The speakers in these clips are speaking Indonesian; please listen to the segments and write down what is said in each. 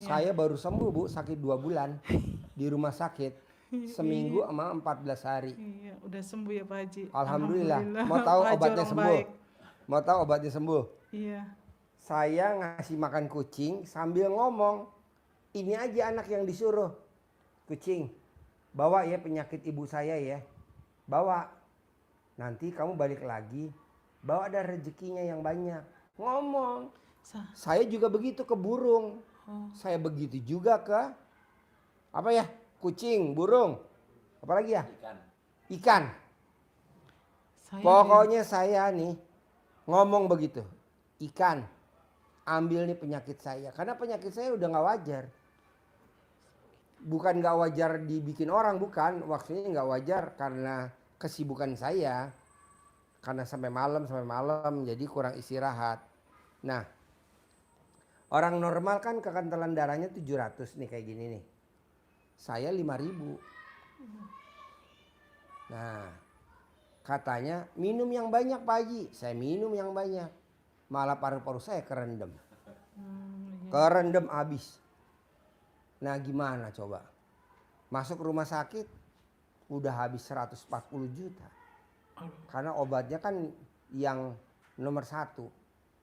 Saya baru sembuh Bu, sakit 2 bulan di rumah sakit. Seminggu sama 14 hari. Iya, udah sembuh ya Pak Haji. Alhamdulillah. Mau tahu Pak Haji obatnya orang sembuh? baik. Mau tahu obatnya sembuh? Iya. Saya ngasih makan kucing sambil ngomong. Ini aja anak yang disuruh. Kucing, bawa ya penyakit ibu saya ya. Bawa. Nanti kamu balik lagi. Bawa ada rezekinya yang banyak. Ngomong. Saya juga begitu ke burung. Saya begitu juga ke apa ya? Kucing, burung. Apalagi ya? Ikan. Pokoknya saya nih ngomong begitu. Ikan, ambil nih penyakit saya. Karena penyakit saya udah gak wajar. Bukan gak wajar dibikin orang, bukan. Maksudnya gak wajar karena kesibukan saya. Karena sampai malam jadi kurang istirahat. Nah, orang normal kan kekentelan darahnya 700 nih kayak gini nih. Saya 5.000. Nah, katanya minum yang banyak Pak Haji. Saya minum yang banyak. Malah paru-paru saya kerendam. Kerendam habis. Nah gimana coba? Masuk rumah sakit udah habis 140 juta. Karena obatnya kan yang nomor 1.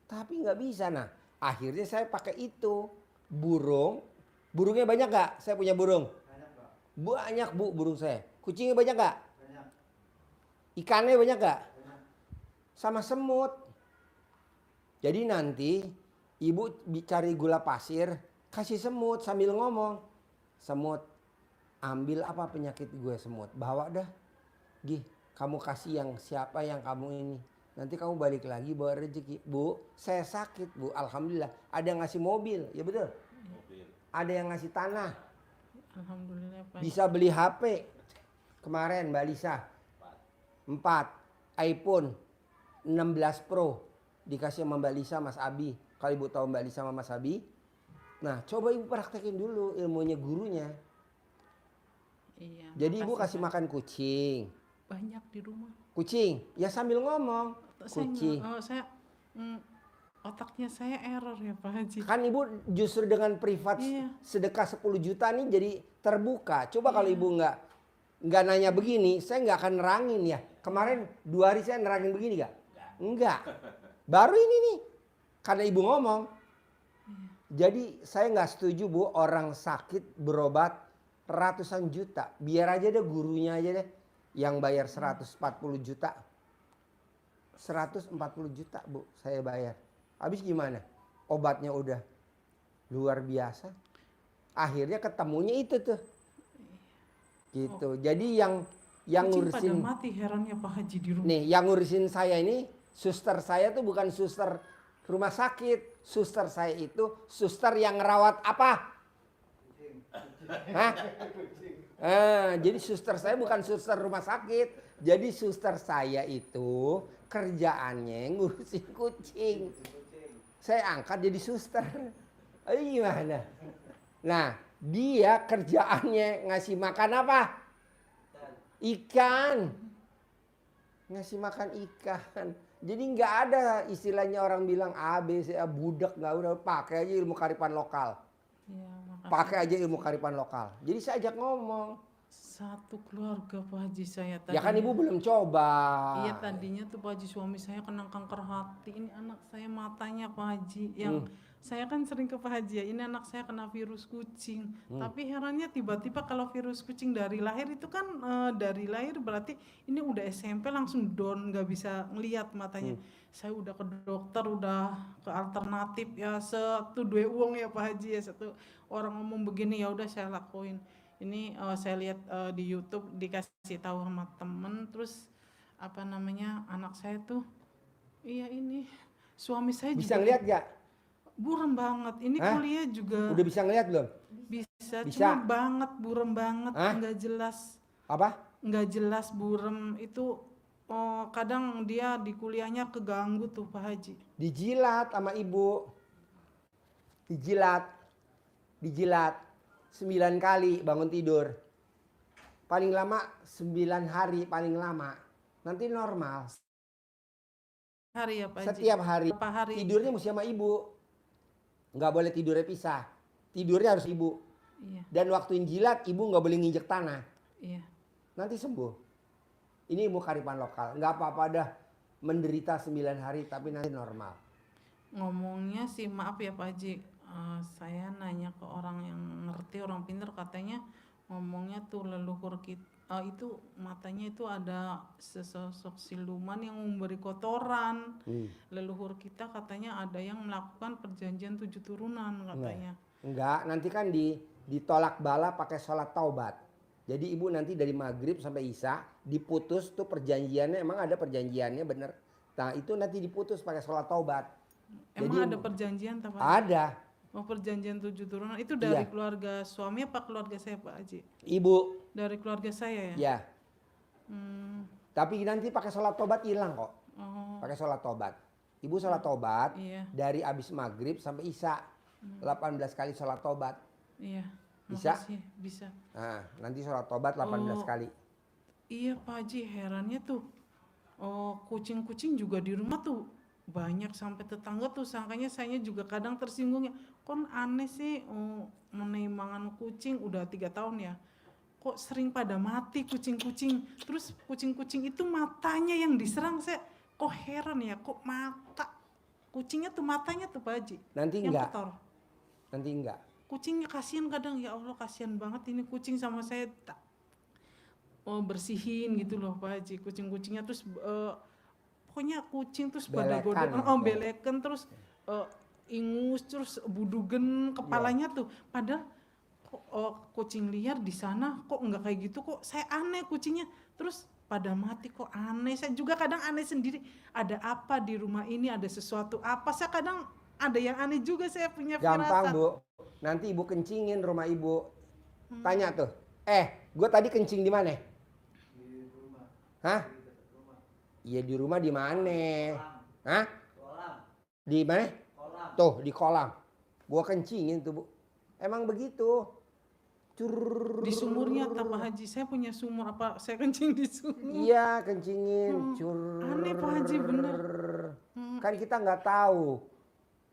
Tapi nggak bisa. Nah akhirnya saya pakai itu. Burung. Burungnya banyak gak? Saya punya burung. Banyak Bu burung saya. Kucingnya banyak gak? Banyak. Ikannya banyak gak? Banyak. Sama semut. Jadi nanti ibu cari gula pasir, kasih semut sambil ngomong. Semut, ambil apa penyakit gue semut? Bawa dah. Gih, kamu kasih yang siapa yang kamu ini. Nanti kamu balik lagi bawa rezeki. Bu, saya sakit Bu, alhamdulillah. Ada yang ngasih mobil, ya betul? Mobil. Ada yang ngasih tanah. Alhamdulillah Pak. Bisa beli HP. Kemarin Mbak Lisa. 4. iPhone 16 Pro. Dikasih sama Mbak Lisa, Mas Abi. Kalau Ibu tahu Mbak Lisa sama Mas Abi. Nah coba Ibu praktekin dulu ilmunya gurunya. Iya. Jadi Ibu kasih makan kucing. Banyak di rumah. Kucing. Ya sambil ngomong. Kucing. Otaknya saya error ya Pak Haji. Kan Ibu justru dengan privat sedekah 10 juta nih jadi terbuka. Coba kalau Ibu nggak nanya begini, saya nggak akan nerangin ya. Kemarin 2 hari saya nerangin begini nggak? Enggak. Baru ini nih. Karena Ibu ngomong. Jadi saya nggak setuju Bu orang sakit berobat ratusan juta. Biar aja deh gurunya aja deh yang bayar 140 juta. 140 juta Bu saya bayar. Habis gimana? Obatnya udah luar biasa. Akhirnya ketemunya itu tuh. Gitu. Jadi yang ngurusin pada mati herannya Pak Haji di rumah. Nih, yang ngurusin saya ini suster saya tuh bukan suster rumah sakit. Suster saya itu suster yang ngerawat apa? Hah? Jadi suster saya bukan suster rumah sakit. Jadi suster saya itu kerjaannya ngurusin kucing. Saya angkat jadi suster. Ayo gimana? Nah, dia kerjaannya ngasih makan apa? Ikan. Ngasih makan ikan. Jadi nggak ada istilahnya orang bilang A, B, C, A, budak nggak udah. Pakai aja ilmu kearifan lokal. Ya, pakai aja ilmu kearifan lokal. Jadi saya ajak ngomong. Satu keluarga Pak Haji saya tadi. Ya kan Ibu belum coba. Iya tadinya tuh Pak Haji suami saya kena kanker hati. Ini anak saya matanya Pak Haji. Yang saya kan sering ke Pak Haji ya. Ini anak saya kena virus kucing. Tapi herannya tiba-tiba kalau virus kucing dari lahir itu kan dari lahir berarti ini udah SMP langsung down nggak bisa ngelihat matanya. Saya udah ke dokter, udah ke alternatif ya 1-2 uang ya Pak Haji ya. Satu orang ngomong begini ya udah saya lakuin. Ini saya lihat di YouTube dikasih tahu sama temen, terus apa namanya anak saya tuh, iya ini suami saya bisa juga ngeliat gak? Buram banget. Ini kuliah juga. Udah bisa ngeliat belum? Bisa. Cuma banget buram banget, nggak jelas. Apa? Nggak jelas buram itu. Kadang dia di kuliahnya keganggu tuh Pak Haji. Dijilat sama Ibu. Dijilat. 9 kali bangun tidur. Paling lama 9 hari paling lama. Nanti normal. Hari ya Pak Haji? Setiap hari. Berapa hari? Tidurnya mesti sama Ibu. Nggak boleh tidurnya pisah. tidurnya harus ibu. Iya. Dan waktuin jilat ibu nggak boleh nginjek tanah. Iya. Nanti sembuh. Ini ilmu kearifan lokal. Nggak apa-apa dah menderita 9 hari tapi nanti normal. Ngomongnya sih maaf ya Pak Haji, saya nanya ke orang yang ngerti, orang pintar, katanya ngomongnya tuh leluhur kita itu matanya itu ada sesosok siluman yang memberi kotoran. Leluhur kita katanya ada yang melakukan perjanjian 7 turunan katanya. Enggak, nanti kan ditolak bala pakai sholat taubat. Jadi ibu nanti dari maghrib sampai isya diputus tuh perjanjiannya, emang ada perjanjiannya bener. Nah itu nanti diputus pakai sholat taubat. Emang ada perjanjian Pak Haji? Ada. Oh, perjanjian 7 turunan itu dari keluarga suami apa keluarga saya Pak Haji? Ibu. Dari keluarga saya ya? Ya. Tapi nanti pakai sholat taubat hilang kok. Oh. Pakai sholat taubat. Ibu sholat taubat dari abis maghrib sampai isya. 18 kali sholat taubat. Iya. Bisa? Makasih, bisa. Nah, nanti sholat taubat 18 kali. Iya Pak Haji, herannya tuh. Kucing-kucing juga di rumah tuh banyak, sampai tetangga tuh sangkanya saya juga kadang tersinggung ya. Kok aneh sih, menimbangan kucing udah 3 tahun ya. Kok sering pada mati kucing-kucing. Terus kucing-kucing itu matanya yang diserang, saya kok heran ya, kok mata kucingnya tuh matanya tuh Pak Haji. Nanti yang enggak. kotor. Nanti enggak. Kucingnya kasihan kadang, ya Allah kasihan banget ini kucing sama saya bersihin gitu loh Pak Haji, kucing-kucingnya. Terus pokoknya kucing terus pada godok, belekan, terus ingus, terus budugen kepalanya tuh. Padahal kucing liar di sana kok nggak kayak gitu, kok saya aneh kucingnya. Terus pada mati kok aneh, saya juga kadang aneh sendiri. Ada apa di rumah ini, ada sesuatu apa, saya kadang ada yang aneh juga, saya punya firasat. Gampang Bu, nanti ibu kencingin rumah ibu. Tanya tuh, gue tadi kencing di mana? Di rumah. Hah? Iya di rumah di mana? Hah? Kolam. Di mana? Kolam. Tuh di kolam. Gua kencingin tuh Bu. Emang begitu. Di sumurnya Pak Haji, saya punya sumur, apa saya kencing di sumur? Iya kencingin. Aneh Pak Haji, bener. Kan kita nggak tahu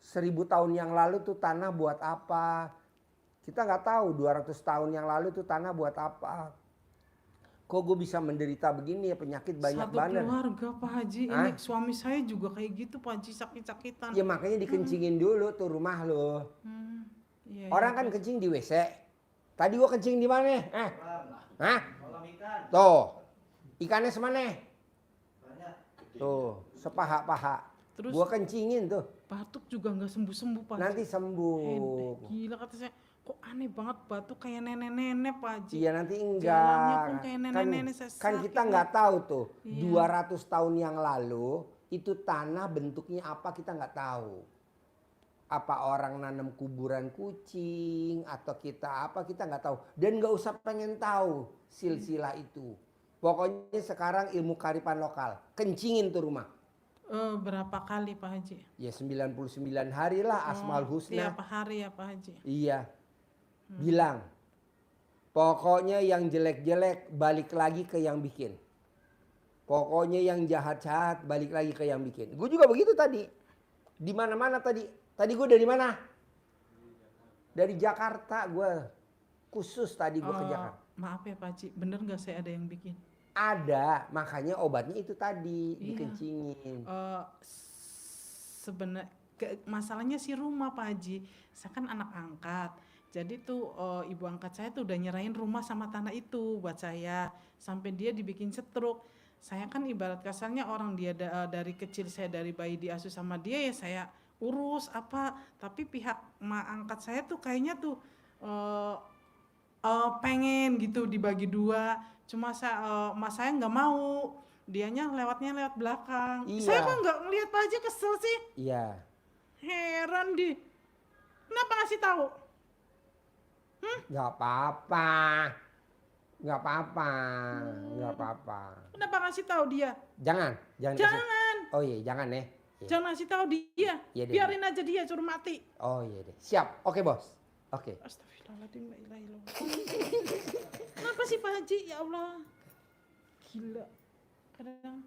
1000 tahun yang lalu tuh tanah buat apa. Kita nggak tahu 200 tahun yang lalu tuh tanah buat apa. Kok gue bisa menderita begini ya, penyakit banyak banget. Satu keluarga Pak Haji, ini suami saya juga kayak gitu Pak Haji, sakit-sakitan. Ya makanya dikencingin dulu tuh rumah lo. Iya, Orang kan kencing di WC. Tadi gua kencing di mana? Hah? Kolam ikan. Tuh. Ikannya semana? Banyak. Tuh, sepaha-paha. Terus Gua kencingin tuh. batuk juga nggak sembuh-sembuh Pak Haji. Nanti sembuh. Gila kata saya, kok aneh banget batuk kayak nenek-nenek Pak Haji. Iya nanti enggak. Jalannya pun kayak nenek-nenek, saya Kan sakit kita nggak tahu tuh. Iya. 200 tahun yang lalu itu tanah bentuknya apa kita nggak tahu. Apa orang nanam kuburan kucing atau kita apa kita nggak tahu. Dan nggak usah pengen tahu silsilah itu. Pokoknya sekarang ilmu kearifan lokal. Kencingin tuh rumah. Berapa kali Pak Haji? Ya 99 hari lah Asmaul Husna. Tiap hari ya Pak Haji? Iya. Bilang. Pokoknya yang jelek-jelek balik lagi ke yang bikin. Pokoknya yang jahat-jahat balik lagi ke yang bikin. Gue juga begitu tadi. Di mana-mana tadi. Tadi gue dari mana? Dari Jakarta gue. Khusus tadi gue ke Jakarta. Maaf ya Pak Haji, bener nggak saya ada yang bikin? Ada, makanya obatnya itu tadi dikencingin. Sebenarnya masalahnya si rumah Pak Haji, saya kan anak angkat. Jadi tuh ibu angkat saya tuh udah nyerahin rumah sama tanah itu buat saya, sampai dia dibikin setruk. Saya kan ibarat kasarnya orang dia dari kecil, saya dari bayi diasuh sama dia ya saya urus apa. Tapi pihak mak angkat saya tuh kayaknya tuh pengen gitu dibagi 2. Cuma mas saya nggak mau, dianya lewat belakang. Iya. Saya kok nggak ngelihat Pak Haji, kesel sih. Iya. Heran kenapa ngasih tahu? Gak apa-apa. Gak apa-apa. Gak apa-apa. Kenapa ngasih tahu dia? Jangan. Jangan. Oh iya jangan ya. Iya. Jangan ngasih tahu dia. Iya deh. Biarin aja dia suruh mati. Oh iya deh. Siap. Oke bos. Oke. Astagfirullahaladzim, la ilaha illallah. Kenapa sih Pak Haji? Ya Allah. Gila. Kadang.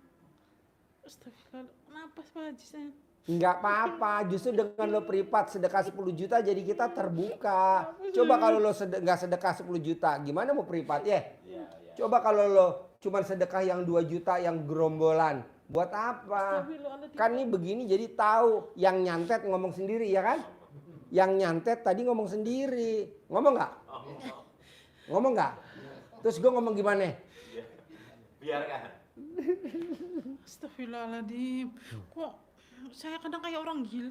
Astagfirullah. Kenapa Pak Haji saya? Nggak apa-apa, justru dengan lo privat sedekah 10 juta jadi kita terbuka. Coba kalau lo nggak sedekah 10 juta, gimana mau privat ya? Coba kalau lo cuman sedekah yang 2 juta yang gerombolan, buat apa? Kan ini begini jadi tahu yang nyantet ngomong sendiri ya kan? Yang nyantet tadi ngomong sendiri, ngomong nggak? Ngomong nggak? Terus gue ngomong gimana? Biarkan. Astagfirullahaladzim. Kok saya kadang kayak orang gila.